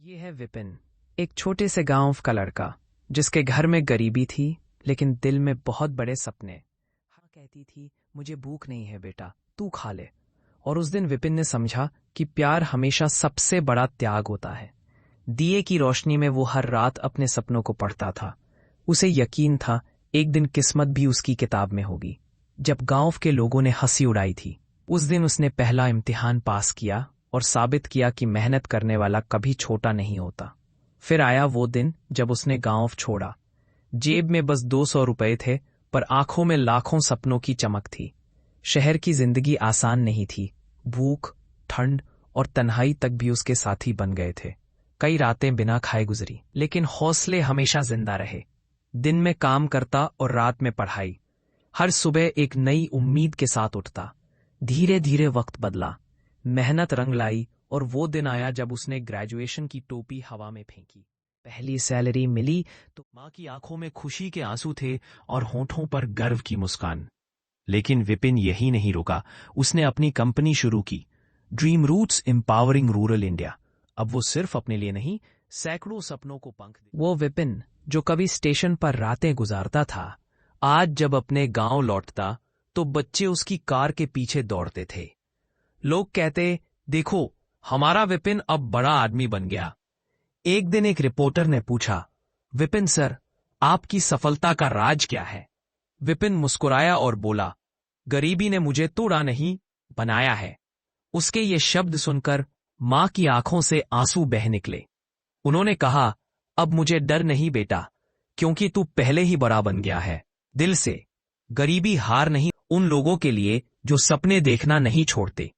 ये है विपिन, एक छोटे से गांव का लड़का जिसके घर में गरीबी थी लेकिन दिल में बहुत बड़े सपने। हाँ कहती थी, मुझे भूख नहीं है बेटा, तू खा ले। और उस दिन विपिन ने समझा कि प्यार हमेशा सबसे बड़ा त्याग होता है। दिए की रोशनी में वो हर रात अपने सपनों को पढ़ता था। उसे यकीन था एक दिन किस्मत भी उसकी किताब में होगी। जब गांव के लोगों ने हंसी उड़ाई थी, उस दिन उसने पहला इम्तिहान पास किया और साबित किया कि मेहनत करने वाला कभी छोटा नहीं होता। फिर आया वो दिन जब उसने गांव छोड़ा। जेब में बस 200 रुपए थे, पर आंखों में लाखों सपनों की चमक थी। शहर की जिंदगी आसान नहीं थी। भूख, ठंड और तन्हाई तक भी उसके साथी बन गए थे। कई रातें बिना खाए गुजरी, लेकिन हौसले हमेशा जिंदा रहे। दिन में काम करता और रात में पढ़ाई। हर सुबह एक नई उम्मीद के साथ उठता। धीरे धीरे वक्त बदला, मेहनत रंग लाई और वो दिन आया जब उसने ग्रेजुएशन की टोपी हवा में फेंकी। पहली सैलरी मिली तो माँ की आंखों में खुशी के आंसू थे और होठों पर गर्व की मुस्कान। लेकिन विपिन यही नहीं रुका। उसने अपनी कंपनी शुरू की, dream roots empowering rural India. अब वो सिर्फ अपने लिए नहीं, सैकड़ों सपनों को पंख दे। वो विपिन जो कभी स्टेशन पर रातें गुजारता था, आज जब अपने गांव लौटता तो बच्चे उसकी कार के पीछे दौड़ते थे। लोग कहते, देखो हमारा विपिन अब बड़ा आदमी बन गया। एक दिन एक रिपोर्टर ने पूछा, विपिन सर, आपकी सफलता का राज क्या है? विपिन मुस्कुराया और बोला, गरीबी ने मुझे तोड़ा नहीं, बनाया है। उसके ये शब्द सुनकर मां की आंखों से आंसू बह निकले। उन्होंने कहा, अब मुझे डर नहीं बेटा, क्योंकि तू पहले ही बड़ा बन गया है। दिल से। गरीबी हार नहीं उन लोगों के लिए जो सपने देखना नहीं छोड़ते।